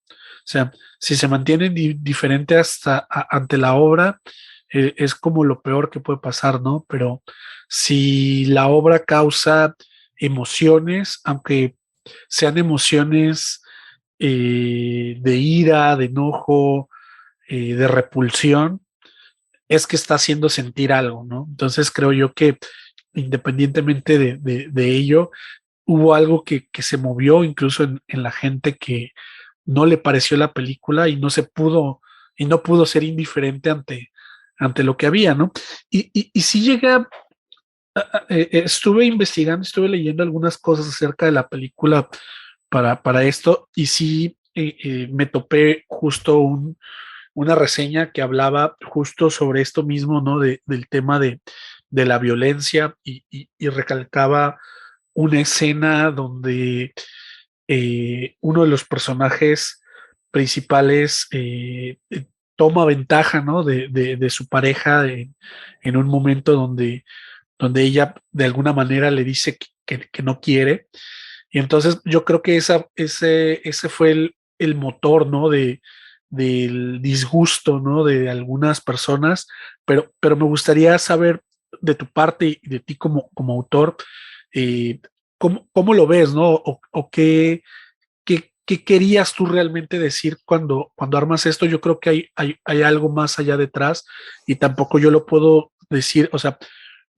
O sea, si se mantiene indiferente ante la obra, es como lo peor que puede pasar, ¿no? Pero si la obra causa emociones, aunque sean emociones de ira, de enojo, de repulsión, es que está haciendo sentir algo, ¿no? Entonces creo yo que independientemente de ello, hubo algo que se movió incluso en la gente que no le pareció la película y no pudo ser indiferente ante lo que había, ¿no? Y sí llega, estuve investigando, estuve leyendo algunas cosas acerca de la película para esto y sí me topé justo una reseña que hablaba justo sobre esto mismo, ¿no? Del tema de la violencia y recalcaba una escena donde uno de los personajes principales toma ventaja, ¿no? De su pareja en un momento donde ella de alguna manera le dice que no quiere. Y entonces yo creo que ese fue el motor, ¿no? Del disgusto, ¿no? De algunas personas, pero me gustaría saber de tu parte y de ti como autor, eh, cómo lo ves, ¿no? O qué querías tú realmente decir cuando armas esto. Yo creo que hay algo más allá detrás y tampoco yo lo puedo decir, o sea,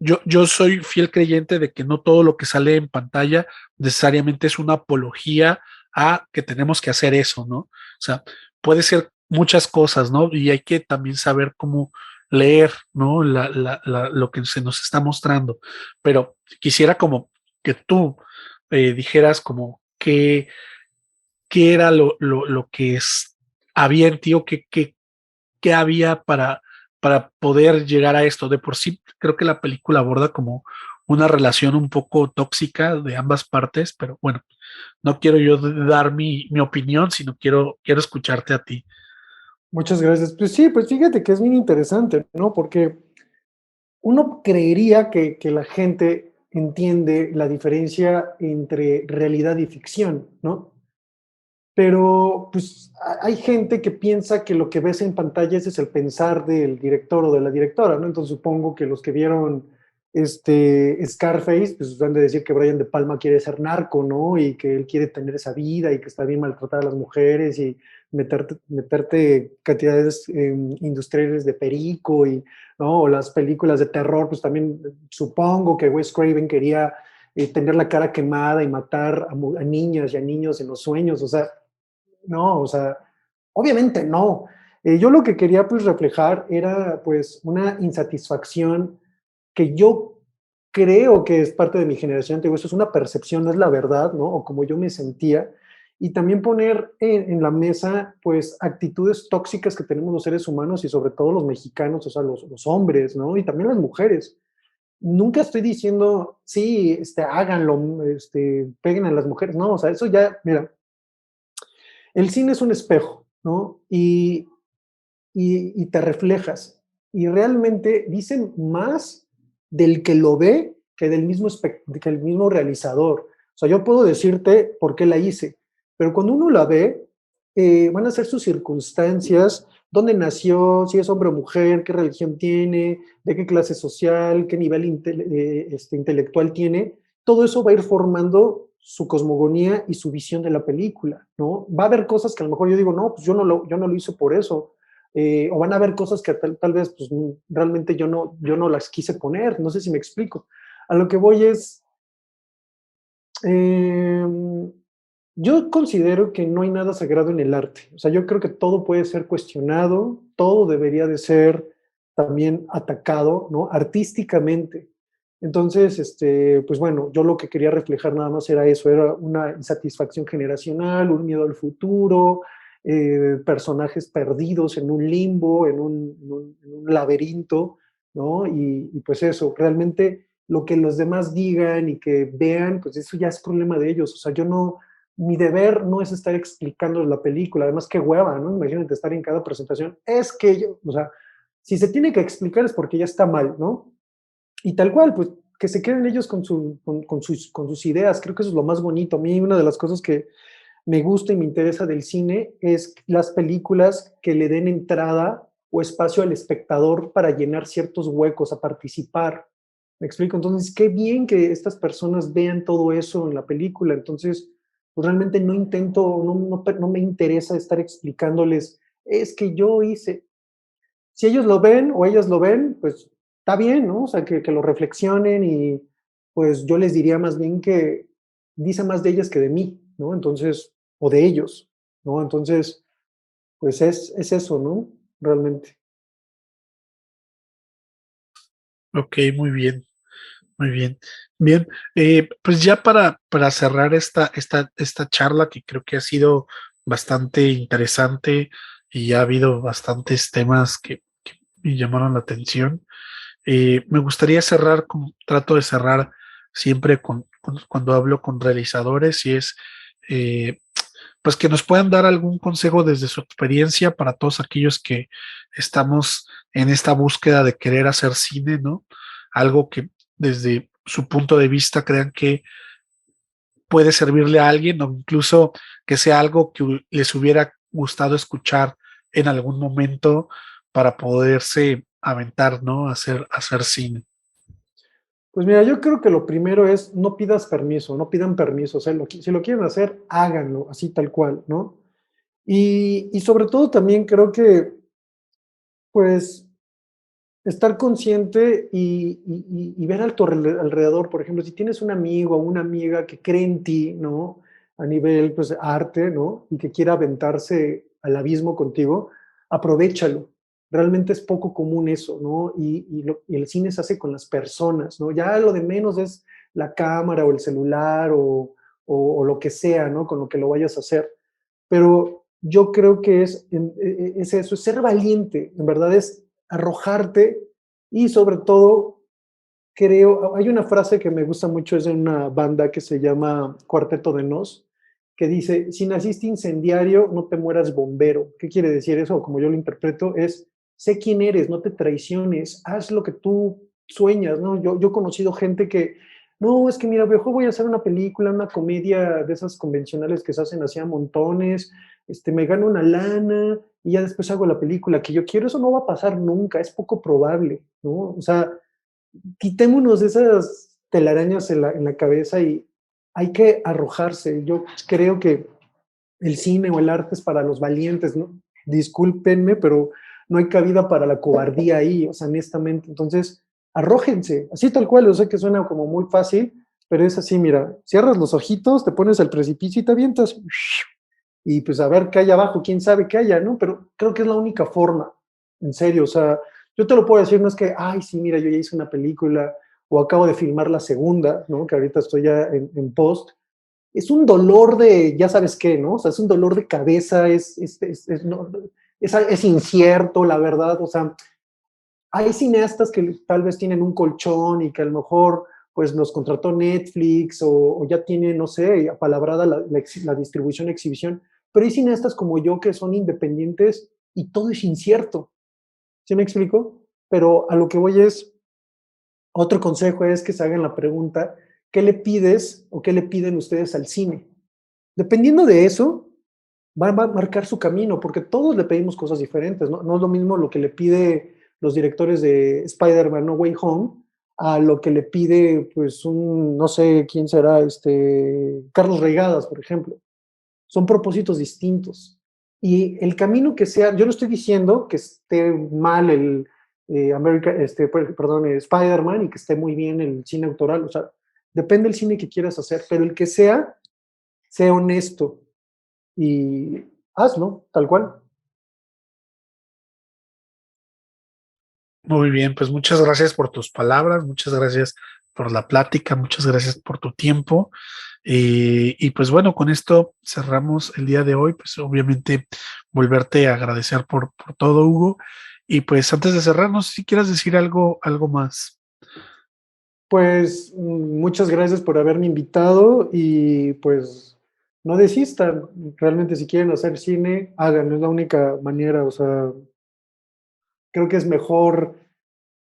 yo soy fiel creyente de que no todo lo que sale en pantalla necesariamente es una apología a que tenemos que hacer eso, ¿no? O sea, puede ser muchas cosas, ¿no? Y hay que también saber cómo leer, ¿no? Lo que se nos está mostrando. Pero quisiera como que tú dijeras como qué era lo que había en ti o qué había para poder llegar a esto. De por sí, creo que la película aborda como una relación un poco tóxica de ambas partes, pero bueno, no quiero yo dar mi opinión, sino quiero escucharte a ti. Muchas gracias. Pues sí, pues fíjate que es bien interesante, ¿no? Porque uno creería que la gente entiende la diferencia entre realidad y ficción, ¿no? Pero pues hay gente que piensa que lo que ves en pantalla ese es el pensar del director o de la directora, ¿no? Entonces supongo que los que vieron Scarface, pues van a decir que Brian De Palma quiere ser narco, ¿no? Y que él quiere tener esa vida y que está bien maltratar a las mujeres y meterte cantidades industriales de perico y, ¿no? O las películas de terror, pues también supongo que Wes Craven quería tener la cara quemada y matar a niñas y a niños en los sueños, o sea, no, o sea, obviamente no. Yo lo que quería pues reflejar era pues una insatisfacción que yo creo que es parte de mi generación, te digo, eso es una percepción, no es la verdad, ¿no? O como yo me sentía. Y también poner en la mesa, pues, actitudes tóxicas que tenemos los seres humanos y sobre todo los mexicanos, o sea, los hombres, ¿no? Y también las mujeres. Nunca estoy diciendo, sí, háganlo, peguen a las mujeres. No, o sea, eso ya, mira, el cine es un espejo, ¿no? Y te reflejas. Y realmente dicen más del que lo ve que que el mismo realizador. O sea, yo puedo decirte por qué la hice, pero cuando uno la ve, van a ser sus circunstancias, dónde nació, si es hombre o mujer, qué religión tiene, de qué clase social, qué nivel intelectual tiene. Todo eso va a ir formando su cosmogonía y su visión de la película, ¿no? Va a haber cosas que a lo mejor yo digo, no, pues yo no lo hice por eso, o van a haber cosas que tal vez pues, realmente yo no las quise poner, no sé si me explico. A lo que voy es, eh, yo considero que no hay nada sagrado en el arte, o sea, yo creo que todo puede ser cuestionado, todo debería de ser también atacado, ¿no? Artísticamente. Entonces, pues bueno, yo lo que quería reflejar nada más era eso, era una insatisfacción generacional, un miedo al futuro, personajes perdidos en un limbo, en un laberinto, ¿no? Y pues eso, realmente lo que los demás digan y que vean, pues eso ya es problema de ellos. O sea, yo no, mi deber no es estar explicando la película, además qué hueva, ¿no? Imagínate estar en cada presentación. Es que yo, o sea, si se tiene que explicar es porque ya está mal, ¿no? Y tal cual, pues que se queden ellos con sus ideas. Creo que eso es lo más bonito. A mí una de las cosas que me gusta y me interesa del cine es las películas que le den entrada o espacio al espectador para llenar ciertos huecos, a participar. ¿Me explico? Entonces, qué bien que estas personas vean todo eso en la película. Entonces, pues realmente no intento, no me interesa estar explicándoles, es que yo hice. Si ellos lo ven o ellas lo ven, pues está bien, ¿no? O sea, que lo reflexionen y pues yo les diría más bien que dice más de ellas que de mí, ¿no? Entonces, o de ellos, ¿no? Entonces, pues es eso, ¿no? Realmente. Ok, muy bien, muy bien. Bien, pues ya para cerrar esta charla que creo que ha sido bastante interesante y ha habido bastantes temas que me llamaron la atención. Me gustaría cerrar, trato de cerrar siempre cuando hablo con realizadores y es eh, pues que nos puedan dar algún consejo desde su experiencia para todos aquellos que estamos en esta búsqueda de querer hacer cine, ¿no? Algo que desde su punto de vista crean que puede servirle a alguien o incluso que sea algo que les hubiera gustado escuchar en algún momento para poderse aventar, ¿no? Hacer cine. Pues mira, yo creo que lo primero es no pidas permiso, no pidan permiso. O sea, si lo quieren hacer, háganlo, así tal cual, ¿no? Y sobre todo también creo que, pues, estar consciente y ver a tu alrededor, por ejemplo, si tienes un amigo o una amiga que cree en ti, ¿no? A nivel, pues, arte, ¿no? Y que quiera aventarse al abismo contigo, aprovéchalo. Realmente es poco común eso, ¿no? Y el cine se hace con las personas, ¿no? Ya lo de menos es la cámara o el celular o lo que sea, ¿no? Con lo que lo vayas a hacer. Pero yo creo que es eso, es ser valiente, en verdad es arrojarte y sobre todo creo, hay una frase que me gusta mucho, es de una banda que se llama Cuarteto de Nos, que dice, si naciste incendiario, no te mueras bombero. ¿Qué quiere decir eso? Como yo lo interpreto, es, sé quién eres, no te traiciones, haz lo que tú sueñas, ¿no? Yo he conocido gente que, no, es que mira, mejor voy a hacer una película, una comedia de esas convencionales que se hacen así a montones, me gano una lana y ya después hago la película que yo quiero. Eso no va a pasar nunca, es poco probable, ¿no? O sea, quitémonos esas telarañas en la cabeza y hay que arrojarse. Yo creo que el cine o el arte es para los valientes, ¿no? Discúlpenme, pero no hay cabida para la cobardía ahí, o sea, honestamente. Entonces, arrójense, así tal cual. Yo sé que suena como muy fácil, pero es así, mira, cierras los ojitos, te pones al precipicio y te avientas. Y pues a ver qué hay abajo, quién sabe qué haya, ¿no? Pero creo que es la única forma, en serio, o sea, yo te lo puedo decir, no es que, ay, sí, mira, yo ya hice una película o acabo de filmar la segunda, ¿no? Que ahorita estoy ya en post. Es un dolor de, ya sabes qué, ¿no? O sea, es un dolor de cabeza, es incierto, la verdad. O sea, hay cineastas que tal vez tienen un colchón y que a lo mejor pues los contrató Netflix o ya tienen, no sé, apalabrada la distribución, exhibición, pero hay cineastas como yo que son independientes y todo es incierto. ¿Sí me explico? Pero a lo que voy es, otro consejo es que se hagan la pregunta, ¿qué le pides o qué le piden ustedes al cine? Dependiendo de eso, va a marcar su camino, porque todos le pedimos cosas diferentes, ¿no? No es lo mismo lo que le pide los directores de Spider-Man No Way Home a lo que le pide, pues, no sé quién será, Carlos Reigadas, por ejemplo. Son propósitos distintos. Y el camino que sea, yo no estoy diciendo que esté mal el Spider-Man y que esté muy bien el cine autoral, o sea, depende del cine que quieras hacer, pero el que sea honesto y hazlo, tal cual. Muy bien, pues muchas gracias por tus palabras, muchas gracias por la plática, muchas gracias por tu tiempo. Y pues bueno, con esto cerramos el día de hoy. Pues obviamente volverte a agradecer por todo, Hugo. Y pues antes de cerrar, no sé si quieras decir algo más. Pues muchas gracias por haberme invitado y pues no desistan. Realmente si quieren hacer cine, háganlo, es la única manera. O sea, creo que es mejor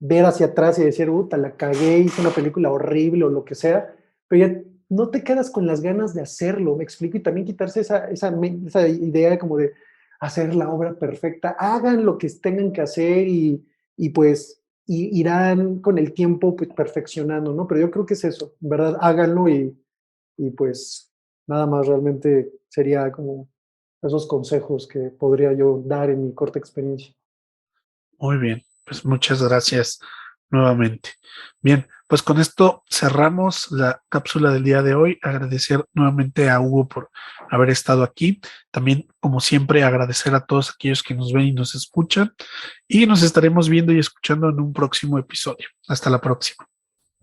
ver hacia atrás y decir, la cagué, hice una película horrible o lo que sea, pero ya no te quedas con las ganas de hacerlo, me explico, y también quitarse esa idea como de hacer la obra perfecta. Hagan lo que tengan que hacer y pues irán con el tiempo pues, perfeccionando, ¿no? Pero yo creo que es eso, en verdad, háganlo y pues nada más realmente sería como esos consejos que podría yo dar en mi corta experiencia. Muy bien, pues muchas gracias nuevamente. Bien, pues con esto cerramos la cápsula del día de hoy. Agradecer nuevamente a Hugo por haber estado aquí. También, como siempre, agradecer a todos aquellos que nos ven y nos escuchan. Y nos estaremos viendo y escuchando en un próximo episodio. Hasta la próxima.